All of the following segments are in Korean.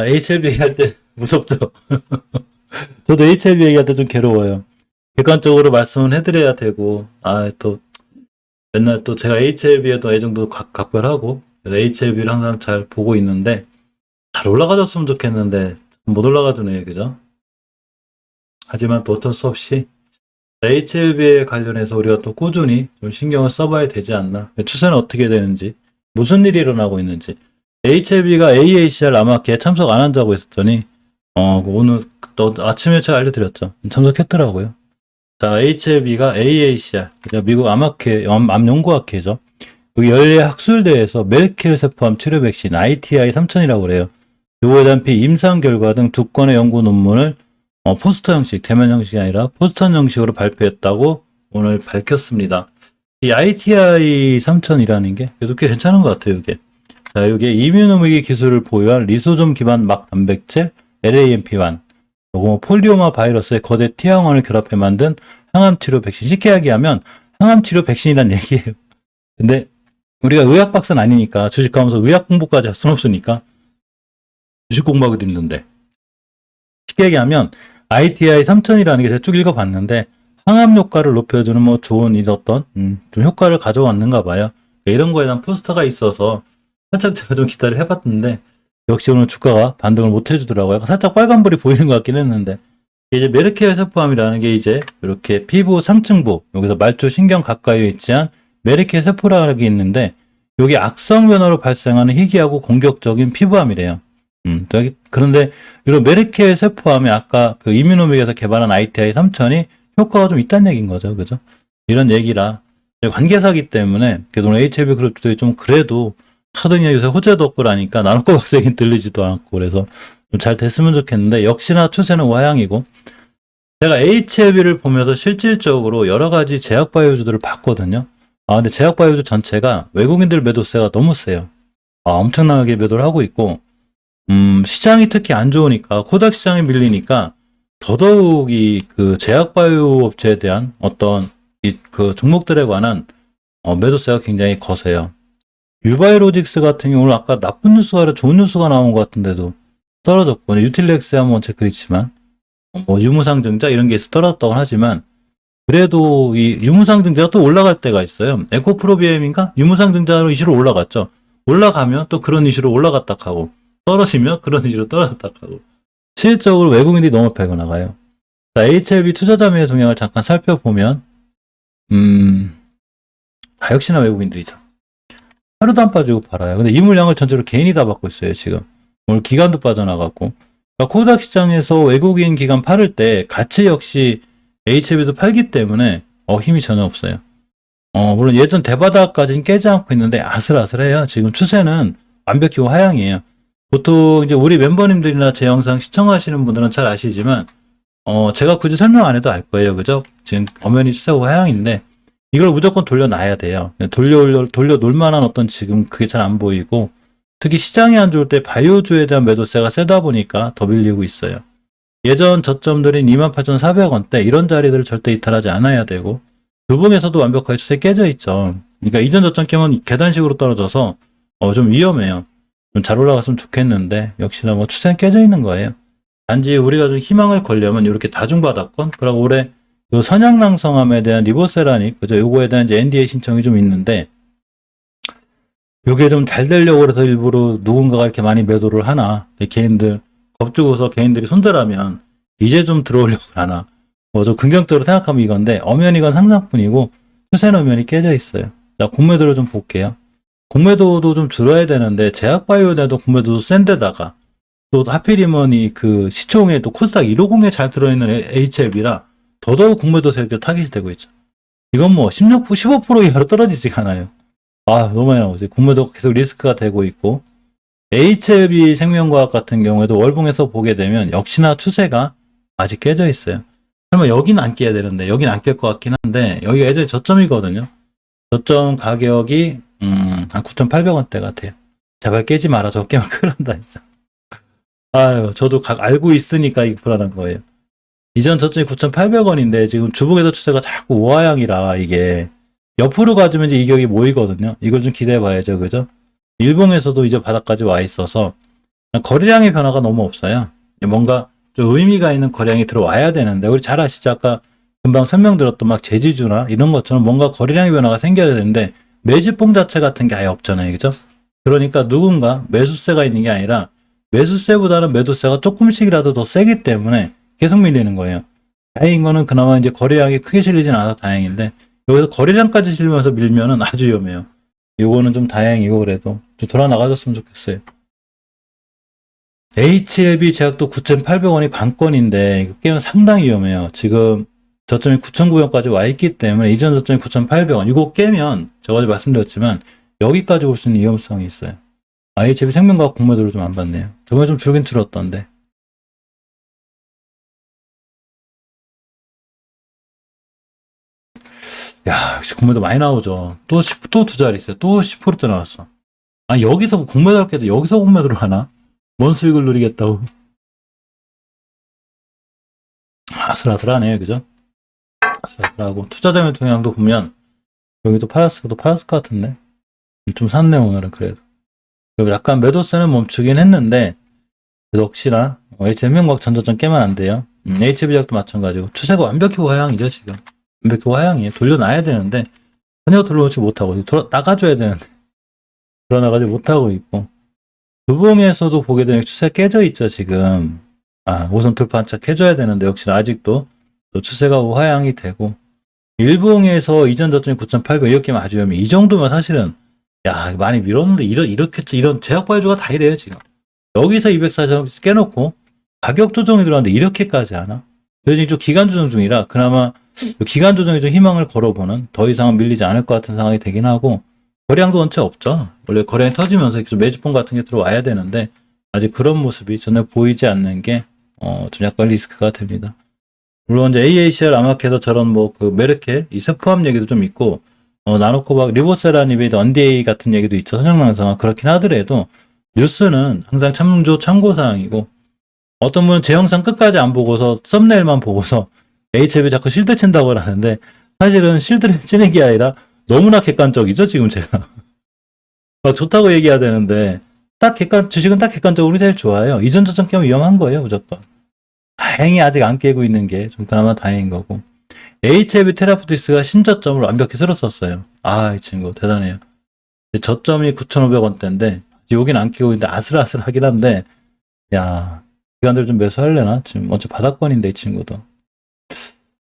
HLB 얘기할 때 무섭죠? 저도 HLB 얘기할 때 좀 괴로워요. 객관적으로 말씀을 해드려야 되고, 또, 맨날 또 제가 HLB에도 애정도 각별하고, 그래서 HLB를 항상 잘 보고 있는데, 잘 올라가줬으면 좋겠는데, 못 올라가주네요, 그죠? 하지만 또 어쩔 수 없이, HLB에 관련해서 우리가 또 꾸준히 좀 신경을 써봐야 되지 않나. 추세는 어떻게 되는지, 무슨 일이 일어나고 있는지. HLB가 AACR 아마 걔 참석 안 한다고 했었더니, 오늘 또 아침에 제가 알려드렸죠. 참석했더라고요. 자, HLB가 AACR, 미국 암연구학회죠. 여기 연례 학술대회에서 메르켈 세포암 치료 백신 ITI 3000이라고 그래요. 요거에 대한 임상 결과 등 두 건의 연구 논문을 포스터 형식, 대면 형식이 아니라 포스터 형식으로 발표했다고 오늘 밝혔습니다. 이 ITI 3000이라는 게 그래도 꽤 괜찮은 것 같아요, 이게. 자, 이게 이뮤노무기 기술을 보유한 리소좀 기반 막 단백질 LAMP1, 요거 폴리오마 바이러스의 거대 T항원을 결합해 만든 항암치료 백신. 쉽게 이야기하면 항암치료 백신이란 얘기예요. 근데 우리가 의학 박사는 아니니까 주식하면서 의학 공부까지 할 수는 없으니까 주식 공부하기도 힘든데, 쉽게 얘기하면 ITI 3000이라는 게 제가 쭉 읽어봤는데 항암 효과를 높여주는 뭐 좋은 좀 효과를 가져왔는가 봐요. 이런 거에 대한 포스터가 있어서 살짝 제가 좀 기다려 해봤는데 역시 오늘 주가가 반등을 못 해주더라고요. 살짝 빨간불이 보이는 것 같긴 했는데, 이제 메르켈 세포암이라는 게 이제 이렇게 피부 상층부, 여기서 말초 신경 가까이에 위치한 메르켈 세포라는 게 있는데, 여기 악성 변화로 발생하는 희귀하고 공격적인 피부암이래요. 그런데 이런 메르켈 세포암이 아까 그 이뮤노맥에서 개발한 ITI 3000이 효과가 좀 있다는 얘기인 거죠. 그죠? 이런 얘기라 관계사기 때문에 그래도 오늘 HLB 그룹들이 좀 그래도 하등이 요새 호재도 없고 라니까 나눠고 박세긴 들리지도 않고, 그래서 좀 잘 됐으면 좋겠는데 역시나 추세는 우하향이고, 제가 HLB를 보면서 실질적으로 여러 가지 제약바이오주들을 봤거든요. 근데 제약바이오주 전체가 외국인들 매도세가 너무 세요. 엄청나게 매도를 하고 있고, 시장이 특히 안 좋으니까, 코닥 시장이 밀리니까 더더욱 그 제약바이오 업체에 대한 어떤 그 종목들에 관한 매도세가 굉장히 거세요. 유바이로직스 같은 경우는 아까 나쁜 뉴스가 아니라 좋은 뉴스가 나온 것 같은데도 떨어졌고, 유틸렉스야 뭐 체크리지만 뭐 유무상증자 이런 게 있어 떨어졌다고 하지만, 그래도 이 유무상증자가 또 올라갈 때가 있어요. 에코프로비엠인가 유무상증자로 이슈로 올라갔죠. 올라가면 또 그런 이슈로 올라갔다 하고, 떨어지면 그런 이슈로 떨어졌다 하고, 실질적으로 외국인들이 너무 팔고 나가요. 자, HLB 투자자 매매 동향을 잠깐 살펴보면 다 역시나 외국인들이죠. 하루도 안 빠지고 팔아요. 근데 이 물량을 전체로 개인이 다 받고 있어요, 지금. 오늘 기관도 빠져나갔고. 그러니까 코닥 시장에서 외국인 기관 팔을 때 같이 역시 HLB도 팔기 때문에 힘이 전혀 없어요. 물론 예전 대바닥까지는 깨지 않고 있는데 아슬아슬해요. 지금 추세는 완벽히 하향이에요. 보통 이제 우리 멤버님들이나 제 영상 시청하시는 분들은 잘 아시지만, 제가 굳이 설명 안 해도 알 거예요. 그죠? 지금 엄연히 추세가 하향인데, 이걸 무조건 돌려놔야 돼요. 돌려놓을 만한 어떤 지금 그게 잘 안 보이고, 특히 시장이 안 좋을 때 바이오주에 대한 매도세가 세다 보니까 더 밀리고 있어요. 예전 저점들인 28,400원대 이런 자리들을 절대 이탈하지 않아야 되고, 주봉에서도 완벽하게 추세 깨져 있죠. 그러니까 이전 저점 깨면 계단식으로 떨어져서 좀 위험해요. 좀 잘 올라갔으면 좋겠는데 역시나 뭐 추세는 깨져 있는 거예요. 단지 우리가 좀 희망을 걸려면 이렇게 다중바닥권, 그리고 올해 요 선양낭성암에 대한 리보세라닉, 그죠? 요거에 대한 이제 NDA 신청이 좀 있는데, 요게 좀 잘 되려고 그래서 일부러 누군가가 이렇게 많이 매도를 하나, 개인들 겁주고서 개인들이 손절하면 이제 좀 들어오려고 하나, 뭐 좀 긍정적으로 생각하면 이건데, 엄연히 이건 상상뿐이고 추세는 엄연히 깨져 있어요. 자, 공매도를 좀 볼게요. 공매도도 좀 줄어야 되는데 제약바이오에 대한 공매도도 센데다가 또 하필이면 그 시총에 또 코스닥 150에 잘 들어있는 HLB라 더더욱 공매도세가 타깃이 되고 있죠. 이건 뭐 15% 이하로 떨어지지가 않아요. 너무 많이 나오지. 공매도 계속 리스크가 되고 있고, HLB 생명과학 같은 경우에도 월봉에서 보게 되면 역시나 추세가 아직 깨져 있어요. 설마 여기는 안 깨야 되는데, 여기는 안 깰 것 같긴 한데, 여기가 예전에 저점이거든요. 저점 가격이 한 9,800원대 같아요. 제발 깨지 마라. 저 깨면 큰일 난다, 진짜. 저도 알고 있으니까 이게 불안한 거예요. 이전 저점이 9,800원인데 지금 주봉에서 추세가 자꾸 우하향이라 이게 옆으로 가주면 이제 이격이 모이거든요. 이걸 좀 기대해 봐야죠. 그죠? 일봉에서도 이제 바닥까지 와 있어서 거래량의 변화가 너무 없어요. 뭔가 좀 의미가 있는 거래량이 들어와야 되는데, 우리 잘 아시죠? 아까 금방 설명드렸던 막 제지주나 이런 것처럼 뭔가 거래량의 변화가 생겨야 되는데, 매집봉 자체 같은 게 아예 없잖아요. 그죠? 그러니까 누군가 매수세가 있는 게 아니라, 매수세보다는 매도세가 조금씩이라도 더 세기 때문에 계속 밀리는 거예요. 다행인 거는 그나마 이제 거래량이 크게 실리진 않아서 다행인데, 여기서 거래량까지 실리면서 밀면은 아주 위험해요. 요거는 좀 다행이고, 그래도 좀 돌아 나가줬으면 좋겠어요. HLB 제약도 9,800원이 관건인데, 이거 깨면 상당히 위험해요. 지금 저점이 9,900원까지 와 있기 때문에, 이전 저점이 9,800원. 이거 깨면, 제가 어제 말씀드렸지만, 여기까지 올 수 있는 위험성이 있어요. HLB 생명과학 공매도를 좀 안 봤네요. 저번에 좀 줄긴 줄었던데. 야, 역시 공매도 많이 나오죠. 또 두 자리 있어요. 또 10%대 나왔어. 아, 여기서 공매도 할 게도 여기서 공매도를 하나? 뭔 수익을 누리겠다고. 아슬아슬하네요. 그죠? 아슬아슬하고. 투자자면 동향도 보면, 여기도 팔았을 것 같은데. 좀 샀네, 오늘은 그래도. 그리고 약간 매도세는 멈추긴 했는데, 그래도 혹시나, HM명각 전저점 깨면 안 돼요. HB작도 마찬가지고. 추세가 완벽히 화양이죠, 지금. 완벽히 화양이에요. 돌려놔야 되는데, 전혀 돌려놓지 못하고, 나가줘야 되는데, 돌아나가지 못하고 있고. 두봉에서도 보게 되면 추세 깨져 있죠, 지금. 우선 돌파 한차 깨져야 되는데, 역시 아직도 또 추세가 화양이 되고. 일봉에서 이전 저점이 9,800 이렇게 아주 위험해. 이 정도면 사실은, 야, 많이 밀었는데, 이런 제약바이오가 다 이래요, 지금. 여기서 240 깨놓고, 가격 조정이 들어왔는데, 이렇게까지 하나? 그래서 좀 기간 조정 중이라, 그나마, 기간 조정에 좀 희망을 걸어보는, 더 이상은 밀리지 않을 것 같은 상황이 되긴 하고, 거래량도 원체 없죠. 원래 거래량이 터지면서 매집봉 같은 게 들어와야 되는데, 아직 그런 모습이 전혀 보이지 않는 게, 좀 약간 리스크가 됩니다. 물론 이제 AACR 아마케도 저런 메르켈, 이 세포함 얘기도 좀 있고, 나노코박, 리보세라닙이드, 언디에이 같은 얘기도 있죠. 선형망상은 그렇긴 하더라도, 뉴스는 항상 참고사항이고, 어떤 분은 제 영상 끝까지 안 보고서, 썸네일만 보고서, HLB 자꾸 실드 친다고 하는데, 사실은 실드를 치는 게 아니라, 너무나 객관적이죠, 지금 제가. 막 좋다고 얘기해야 되는데, 주식은 딱 객관적으로 제일 좋아요. 이전 저점 깨면 위험한 거예요, 무조건. 다행히 아직 안 깨고 있는 게 좀 그나마 다행인 거고. HLB 테라푸티스가 신저점을 완벽히 쓸었었어요. 이 친구 대단해요. 저점이 9,500원대인데 여긴 안 끼고 있는데 아슬아슬하긴 한데, 야, 기관들 좀 매수하려나? 지금 어째 바닥권인데 이 친구도.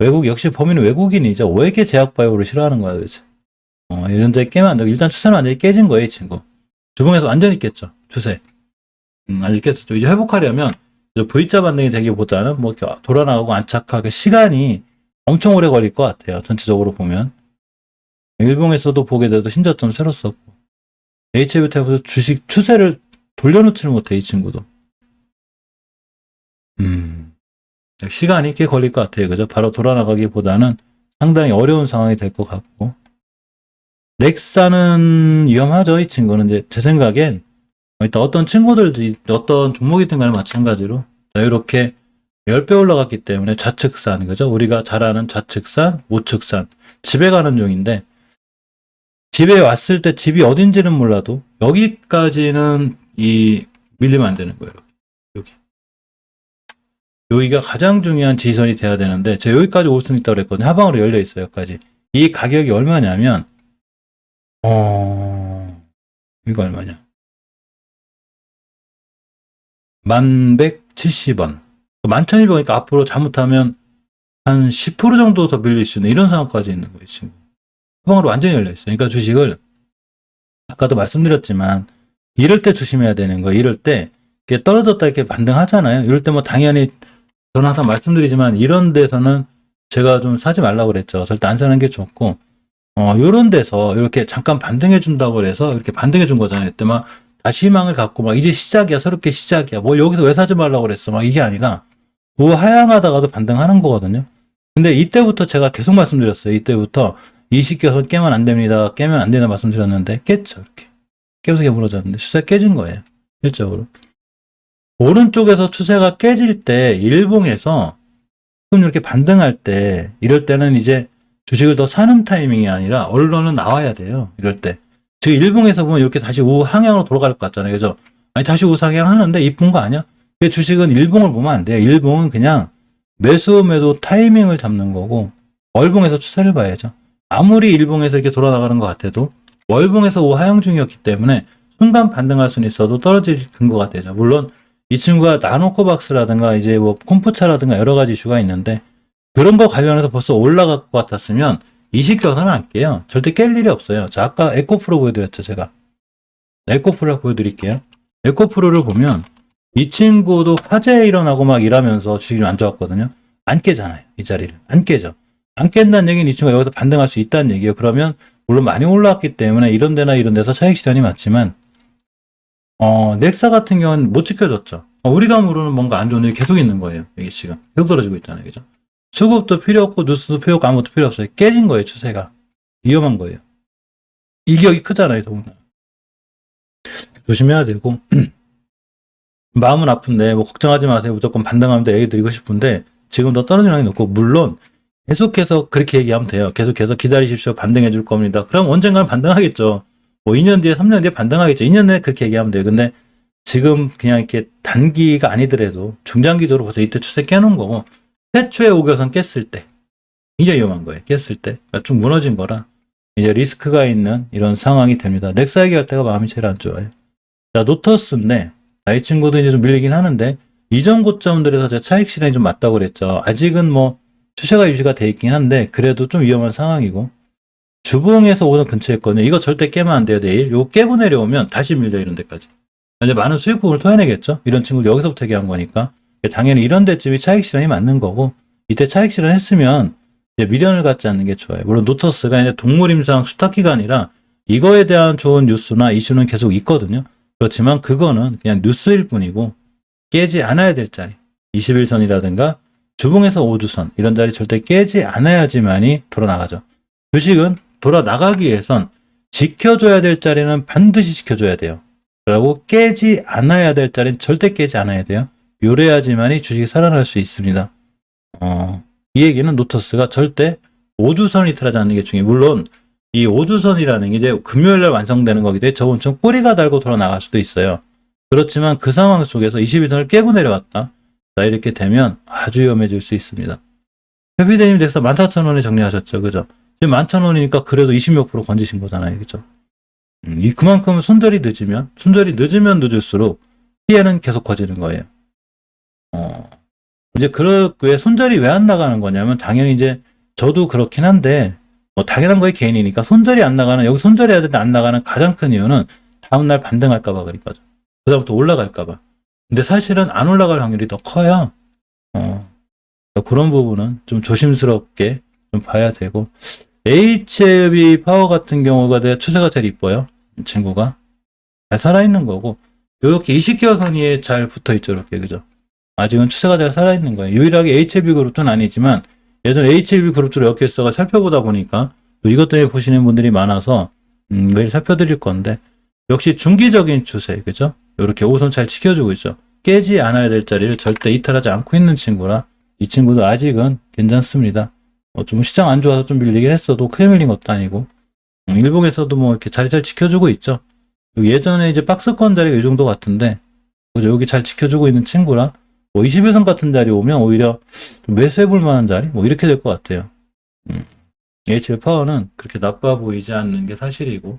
역시 범인은 외국인이죠. 왜 이렇게 제약바이오를 싫어하는 거야 도대체. 이런 데 깨면 안 되고, 일단 추세는 완전히 깨진 거예요 이 친구. 주봉에서 완전히 깼죠, 추세. 완전히 깼었죠. 이제 회복하려면 V자 반등이 되기보다는 이렇게 돌아나가고 안착하게 시간이 엄청 오래 걸릴 것 같아요. 전체적으로 보면. 일봉에서도 보게 돼도 신저점 새로 썼고, HBT에서 주식 추세를 돌려놓지를 못해, 이 친구도. 시간이 꽤 걸릴 것 같아요. 그죠? 바로 돌아나가기보다는 상당히 어려운 상황이 될 것 같고. 넥사는 위험하죠, 이 친구는. 이제 제 생각엔, 일단 어떤 종목이든 간에 마찬가지로, 이렇게 10배 올라갔기 때문에 좌측산, 그죠? 우리가 잘 아는 좌측산, 우측산, 집에 가는 중인데, 집에 왔을 때 집이 어딘지는 몰라도, 여기까지는 밀리면 안 되는 거예요. 여기. 여기가 가장 중요한 지선이 돼야 되는데, 제가 여기까지 올 수는 있다고 그랬거든요. 하방으로 열려 있어요, 여기까지. 이 가격이 얼마냐면, 이거 얼마냐? 1170원. 11,100원이니까 앞으로 잘못하면 한 10% 정도 더 밀릴 수 있는 이런 상황까지 있는 거예요, 지금. 하방으로 완전히 열려 있어요. 그러니까 주식을, 아까도 말씀드렸지만, 이럴 때 조심해야 되는 거예요. 이럴 때, 이렇게 떨어졌다 이렇게 반등하잖아요. 이럴 때 당연히, 저는 항상 말씀드리지만, 이런 데서는 제가 좀 사지 말라고 그랬죠. 절대 안 사는 게 좋고, 요런 데서 이렇게 잠깐 반등해 준다고 해서 이렇게 반등해 준 거잖아요. 그때 다시 희망을 갖고 이제 시작이야. 새롭게 시작이야. 뭘 여기서 왜 사지 말라고 그랬어. 이게 아니라, 하향하다가도 반등하는 거거든요. 근데 이때부터 제가 계속 말씀드렸어요. 이때부터 이 시기에서 깨면 안 됩니다. 깨면 안 된다 말씀드렸는데, 깼죠. 이렇게. 깨면서 무너졌는데, 추세 깨진 거예요. 실적으로. 오른쪽에서 추세가 깨질 때, 일봉에서, 그럼 이렇게 반등할 때, 이럴 때는 이제 주식을 더 사는 타이밍이 아니라, 언론은 나와야 돼요. 이럴 때. 지금 일봉에서 보면 이렇게 다시 우항향으로 돌아갈 것 같잖아요. 그죠? 아니, 다시 우상향 하는데 이쁜 거 아니야? 그 주식은 일봉을 보면 안 돼요. 일봉은 그냥 매수 매도 타이밍을 잡는 거고, 월봉에서 추세를 봐야죠. 아무리 일봉에서 이렇게 돌아나가는 것 같아도 월봉에서 우하향 중이었기 때문에 순간 반등할 수는 있어도 떨어질 근거가 되죠. 물론 이 친구가 나노코박스라든가 이제 뭐 콤푸차라든가 여러 가지 이슈가 있는데, 그런 거 관련해서 벌써 올라갈 것 같았으면 이 시켜서는 안 깨요. 절대 깰 일이 없어요. 자, 아까 에코프로 보여드렸죠, 제가. 에코프로 보여드릴게요. 에코프로를 보면 이 친구도 화재 일어나고 막 이러면서 주식이 좀 안 좋았거든요. 안 깨잖아요, 이 자리를. 안 깨죠. 안 깬다는 얘기는 이 친구가 여기서 반등할 수 있다는 얘기예요. 그러면 물론 많이 올라왔기 때문에 이런 데나 이런 데서 차익 실현이 많지만, 넥사 같은 경우는 못 지켜줬죠. 우리가 모르는 뭔가 안 좋은 일이 계속 있는 거예요. 이게 지금 계속 떨어지고 있잖아요, 그죠? 수급도 필요 없고 뉴스도 필요 없고 아무것도 필요 없어요. 깨진 거예요, 추세가. 위험한 거예요. 이격이 크잖아요, 더군다나. 조심해야 되고 마음은 아픈데 뭐 걱정하지 마세요. 무조건 반등하면 돼 얘기 드리고 싶은데, 지금 더 떨어지는 확률이 높고, 물론 계속해서 그렇게 얘기하면 돼요. 계속해서 기다리십시오. 반등해 줄 겁니다. 그럼 언젠가는 반등하겠죠. 뭐 2년 뒤에 3년 뒤에 반등하겠죠. 2년 내에 그렇게 얘기하면 돼요. 근데 지금 그냥 이렇게 단기가 아니더라도 중장기적으로 벌써 이때 추세 깨놓은 거고, 최초의 오겨선 깼을 때 굉장히 위험한 거예요. 깼을 때 좀 무너진 거라 이제 리스크가 있는 이런 상황이 됩니다. 넥사 얘기할 때가 마음이 제일 안 좋아요. 자, 노터스인데, 이 친구도 이제 좀 밀리긴 하는데, 이전 고점들에서 제가 차익 실현이 좀 맞다고 그랬죠. 아직은 뭐 추세가 유지가 돼 있긴 한데 그래도 좀 위험한 상황이고, 주봉에서 오는 근처에 있거든요. 이거 절대 깨면 안 돼요. 내일 이거 깨고 내려오면 다시 밀려, 이런 데까지. 이제 많은 수익 부분을 토해내겠죠. 이런 친구들 여기서부터 얘기한 거니까. 당연히 이런 데쯤이 차익 실현이 맞는 거고, 이때 차익 실현했으면 이제 미련을 갖지 않는 게 좋아요. 물론 노터스가 이제 동물임상 수탁기가 아니라 이거에 대한 좋은 뉴스나 이슈는 계속 있거든요. 그렇지만 그거는 그냥 뉴스일 뿐이고 깨지 않아야 될 자리, 21선이라든가 주봉에서 5주선 이런 자리 절대 깨지 않아야지만이 돌아나가죠. 주식은 돌아나가기 위해선 지켜줘야 될 자리는 반드시 지켜줘야 돼요. 그리고 깨지 않아야 될 자리는 절대 깨지 않아야 돼요. 요래야지만이 주식이 살아날 수 있습니다. 이 얘기는 노터스가 절대 5주선을 이탈하지 않는 게 중요해요. 물론 이 5주선이라는 게 이제 금요일날 완성되는 거기 때문에 저번 주 꼬리가 달고 돌아나갈 수도 있어요. 그렇지만 그 상황 속에서 21선을 깨고 내려왔다. 자, 이렇게 되면 아주 위험해질 수 있습니다. 해피데이님 덱서 14,000원에 정리하셨죠, 그죠? 지금 11,000원이니까 그래도 20몇 프로 건지신 거잖아요, 그죠? 그만큼 손절이 늦으면 늦을수록 피해는 계속 커지는 거예요. 이제 왜 손절이 왜 안 나가는 거냐면, 당연히 이제 저도 그렇긴 한데, 뭐 당연한 거에 개인이니까 손절이 안 나가는, 여기 손절해야 되는데 안 나가는 가장 큰 이유는 다음날 반등할까봐 그러니까죠. 그다음부터 올라갈까봐. 근데 사실은 안 올라갈 확률이 더 커요. 그런 부분은 좀 조심스럽게 좀 봐야 되고, HLB 파워 같은 경우가 추세가 제일 이뻐요. 이 친구가 잘 살아있는 거고, 이렇게 20개월 선의에 잘 붙어있죠, 이렇게, 그죠? 아직은 추세가 잘 살아있는 거예요. 유일하게 HLB 그룹은 아니지만 예전에 HLB 그룹주로 이렇게 해서 살펴보다 보니까 또 이것 때문에 보시는 분들이 많아서 매일 살펴드릴 건데, 역시 중기적인 추세, 그죠? 이렇게 5선 잘 지켜주고 있죠. 깨지 않아야 될 자리를 절대 이탈하지 않고 있는 친구라 이 친구도 아직은 괜찮습니다. 좀 시장 안 좋아서 좀 밀리긴 했어도 크게 밀린 것도 아니고, 일봉에서도 뭐 이렇게 자리 잘 지켜주고 있죠. 예전에 이제 박스권 자리가 이 정도 같은데, 그죠? 여기 잘 지켜주고 있는 친구라 뭐 21선 같은 자리 오면 오히려 좀 매수해볼 만한 자리? 뭐 이렇게 될 것 같아요. HL 파워는 그렇게 나빠 보이지 않는 게 사실이고,